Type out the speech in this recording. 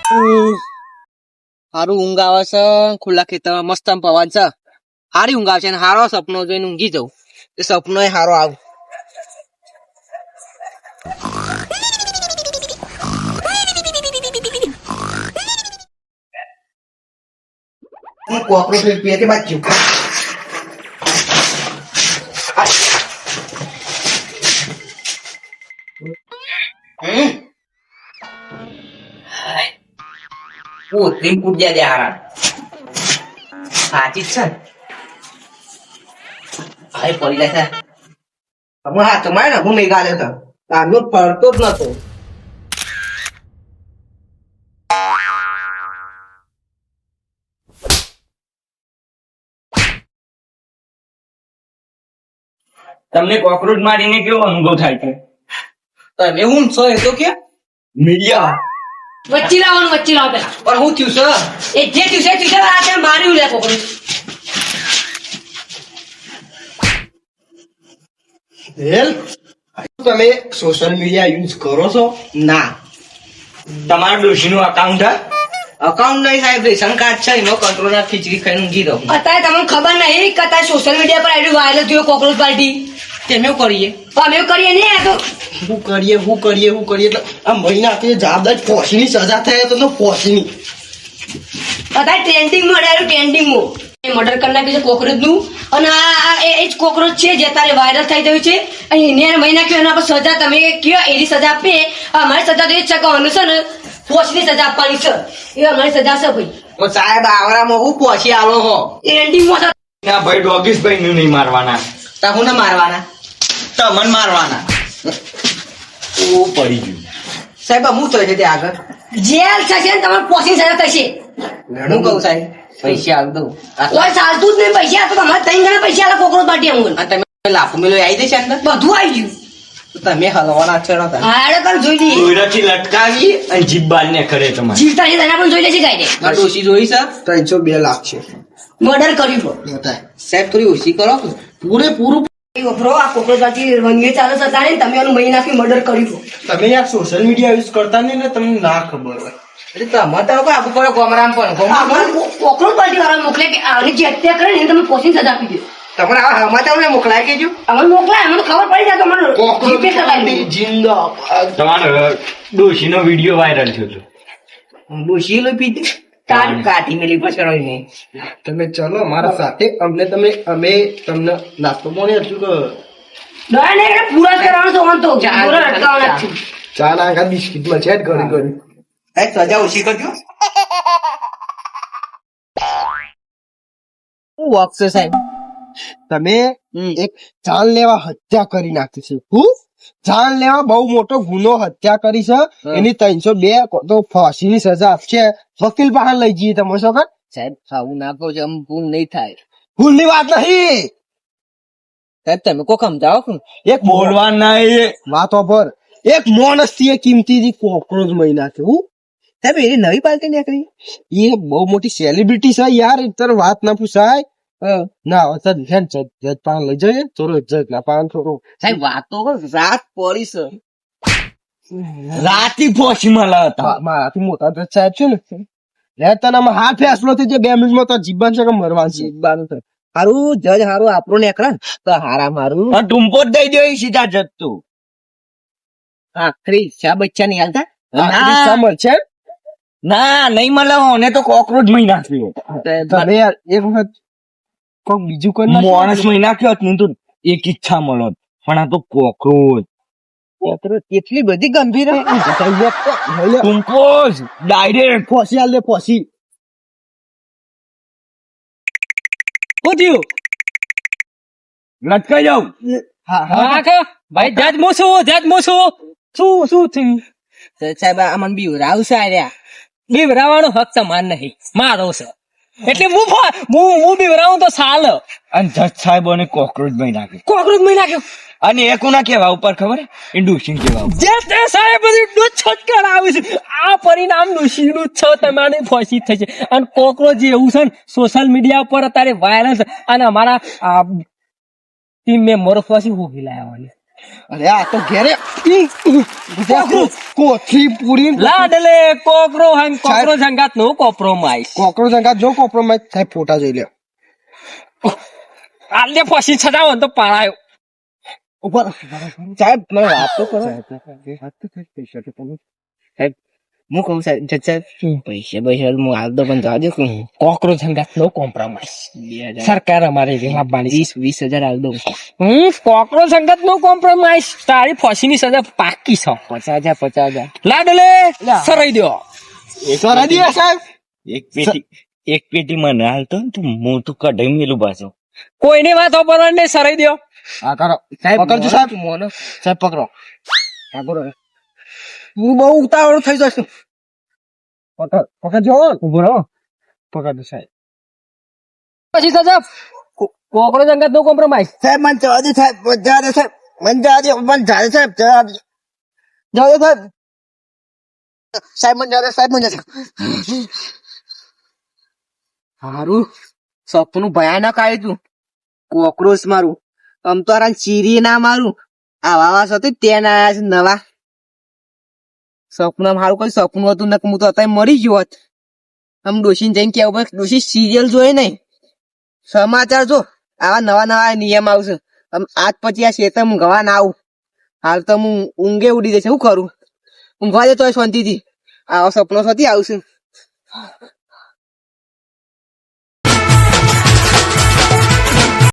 સારું ઊંઘ આવે છે, ખુલ્લા ખેતર મસ્ત આમ પવન છે, સારી ઊંઘ આવે છે અને સારો સપનો જોઈને ઊંઘી જવું. એ સપનો એ સારો આવ. કોકરોચ પીએ કે બાજુ પૂતરી પૂજ્યા દે હારા સાચી જ છે. હાય પડી જાય છે તમે હાથ મારે ને હું નહીં ગાલ્યો તો આનો પડતો જ નતો. તમને કોકરોચ મારીને કેવો અનુભવ થાય છે? તમે હું છો એ તો કે મીડિયા વચ્ચે લાવવાનું, વચ્ચે લાવો પેલા. પણ હું થયું છે એ જે ટ્યુશન આ છે માર્યું લે કોકરું. તમે સોશિયલ મીડિયા યુઝ કરો છો? ના તમારા ડોશીનું અકાઉન્ટ હે? અકાઉન્ટ નહીં સાહેબ, રેશન કાર્ડ છે એનો કંટ્રોલર ખીચડી ખાઈને ઊંઘી રહું. અત્યારે તમને ખબર નહીં કે અત્યારે સોશિયલ મીડિયા પર આઈડી વાયરલ થયો કોકરોચ પાર્ટી. તેમ એવું કરીએ અમે એવું કરીએ નહીં આ તો શું કરીએ એટલે આ મહિના કે જવાબદાર ફોસીની સજા થાય તો ફોસીની અત્યારે ટ્રેન્ડિંગમાં ડાયરેક્ટ ટ્રેન્ડિંગમાં મર્ડર કરી નાખ્યું છે કોકરોચનું. અને આ એ જ કોકરોચ છે જે અત્યારે વાયરલ થઈ ગયું છે. અને એને મહિના કયો એના પર સજા તમે કયો એની સજા આપીએ. અમારી સજા તો એ જ છે કે છે ને ફોસીની સજા આપવાની છે. એ અમારી સજા છે ભાઈ. તો સાહેબ આવરામાં હું પહોંચી આલો હો ટ્રેન્ડિંગમાં છે. ના ભાઈ ડોગીસ ભાઈ નું નહીં મારવાના, તા હું ના મારવાના તમને મારવાના. ઓ પડી ગયું સાહેબ. હું થયું છે તે આગળ જેલ થશે ને તમારે ફોસીની સજા થશે. હું કહું સાહેબ પૈસા આલ દઉં કોઈ ચાલતું જ નહીં. પૈસા તો તમારે 3 ગણા પૈસા આલે કોકરોચ પાર્ટી અમને. અને તમે લાફો મેલો આવી જશે અંદર બધું આવી ગયું. તો તમે હલવાના છો નતા. હા એડો કાલ જોઈ લઈએ. કોયરાથી લટકાવી અને જીભ બાર ને કરે તમારે. જીવતા છે એના પણ જોઈ લેશે ગાઈને. આ ડોશી જોઈ છે 302 લાખ છે. મર્ડર કર્યું તો સાહેબ થોડી ઓછી કરો પૂરેપૂરું વપરો આ કોકરોચ પાર્ટી રંગે ચાલે હતા ને તમે એનું મહી નાખી મર્ડર કર્યું તો. તમે યાર સોશિયલ મીડિયા યુઝ કરતા નહીં ને તમને ના ખબર હોય. એટલે તમારે તો કોઈ આપવું પડે ગોમરામ પણ કોકરોચ પાર્ટી વાળા મોકલે કે આની જે હત્યા કરે ને એને તમે ફોસીની સજા આપી દે. તમારે આવા સમાચાર મોકલાય કેજો. અમને મોકલાય અમને ખબર પડી જાય તો મને જીપે કરાવી દે. જિંદાબાદ. તમારો ડોશીનો વિડીયો વાયરલ થયો હતો. ડોશી લો પીધી કાઢી મેલી પછી નહીં. તમે ચલો મારા સાથે અમે તમને નાસ્તો કોને હતું કે ડોયા ને એને પૂરા જ કરવાનો છે ઓન તો પૂરા અટકાવવાના જ છે. ચા ના આખા બિસ્કિટમાં છે જ ઘણી સાહેબ સજા ઓછી કરજો. હું વોક છે સાહેબ. તમે એક જાન લેવા હત્યા કરી નાખી છે. હું જાન લેવા બહુ મોટો ગુનો હત્યા કરી છે. એની 302 તો ફાંસીની સજા આપશે. વકીલ પાસે લઈ જઈએ તમે શું કર સાહેબ આવું ના કહો છો, આમ ભૂલ નહીં થાય. ભૂલની વાત નહીં. સાહેબ તમે કોઈ સમજાવો. એક બોલવા ના એ વાતો પર એક માણસ થી એ કિંમતી કોકરોચ મહિના છે. હું સાહેબ એની નવી પાર્ટી નીકળી. એ બહુ મોટી સેલિબ્રિટી છે યાર. તાર વાત ના પૂછાય. ના જજ પાન લઈ જઈએ થોડો જજ ના પાન થોડો સાહેબ વાતો રાત પડી છે. રાતી ફોસી મળ્યા હતા. મારાથી મોટા જજ સાહેબ છે ને તને હા ફેસલો થઈ જાય 2 મિનિટમાં તો જીવન છે કે મરવાનું છે. હારું જજ હારું આપણું નીકળે તો હારા મારું અને ટૂંપો જ દઈ દો સીધા જતું. આખરી શા બચ્ચા નહીં હાલતા. મળશે ના નહીં મળે ને તો કોકરોચ મહી નાખ્યો. તમે યાર એક વખત કોક બીજું કોઈ માણસ મહી નાખ્યો ને તો એક ઈચ્છા મળત, પણ આ તો કોકરોચ. એટલી બધી ગંભીર ટૂંપો જ ડાયરેક્ટ ફોસી હાલ દે ફોસી. શું થયું લટકાઈ જાવ. ભાઈ જજ મોસું શું થયું સાહેબ અમને બીવરાવ છે આર્યા. બીવરાવાનો હક સમાન નહીં મારો છે એટલે હું બીવરાવું તો સાલ. અને જજ સાહેબોને કોકરોચ મહી નાખ્યો. કોકરોચ મહી નાખ્યો. અને એ કોના કેવા ઉપર ખબર? એ ડોશી કેવા જે તે સાહેબ બધી ડોછટ કરાવી છે. આ પરિણામ ડોશીનું જ છે. તમારી ફોસી થઈ છે. અને કોકરોચ એવું છે ને સોશિયલ મીડિયા પર અત્યારે વાયરલ છે. અને અમારા ટીમ મેમ્બરો ફોસી ઉભી લાવવાની અરે આ તો ઘેરે કોથળી પૂરી લાડલે કોકરો હંગ કોકરો સંગાત નો કોમ્પ્રોમાઇઝ કોકરોચ અંગાત જો કોમ્પ્રોમાઇઝ સાહેબ ફોટા જોઈ લે આલે પછી છડાવો ને તો પાળાયો ઉપર સાહેબ મને વાત તો કરો હું કહું સાહેબ પૈસા હું હાલ તો પણ જવા દો કોકરો સંગાત નો કોમ્પ્રોમાઇઝ સરકાર અમારે લાવવાની 20,000 હાલ દઉં કોકરો સંગાત નો કોમ્પ્રોમાઇઝ તારી ફાંસીની સજા પાકી છે 50,000 લાડલે સરાઈ દો સરા દિયા સાહેબ એક પેટી મને હાલતો ને તું હું તું કઢાઈ મેલું પાછો કોઈની વાત ઓપરવા ને સરાઈ દો હા કરો સાહેબ પકડજો સાહેબ સાહેબ પકડો હું બહુ ઉતાવળ થઈ જશું પકડજો ઉભો રહો પકડજો સાહેબ પછી સજા કોકરો સંગાત નો કોમ્પ્રોમાઇઝ સાહેબ મને જવા દે સાહેબ જવા દે સાહેબ મને જવા દે મને જવા દે સાહેબ જવા દે સાહેબ સાહેબ મને જવા દે સાહેબ મને જવા દે હારું સપનું ભયાનક આવ્યું તું કોકરોચ મારું આમ તો આરા ચીરી ના મારું આવા હતું તે ના આયા છે નવા સપનું મારું કોઈ સપનું હતું ને હું તો અત્યારે મરી ગયો હોત આમ ડોશીને જઈને કેવું પડે ડોશી સિરિયલ જોઈ નહીં સમાચાર જો આવા નવા નવા નિયમ આવશે આમ આજ પછી આ શેતર હું ગવા ના આવું હાલ તો હું ઊંઘે ઉડી જશે શું કરું ઊંઘવા દે તો શાંતિથી આવા સપનો થતી આવશે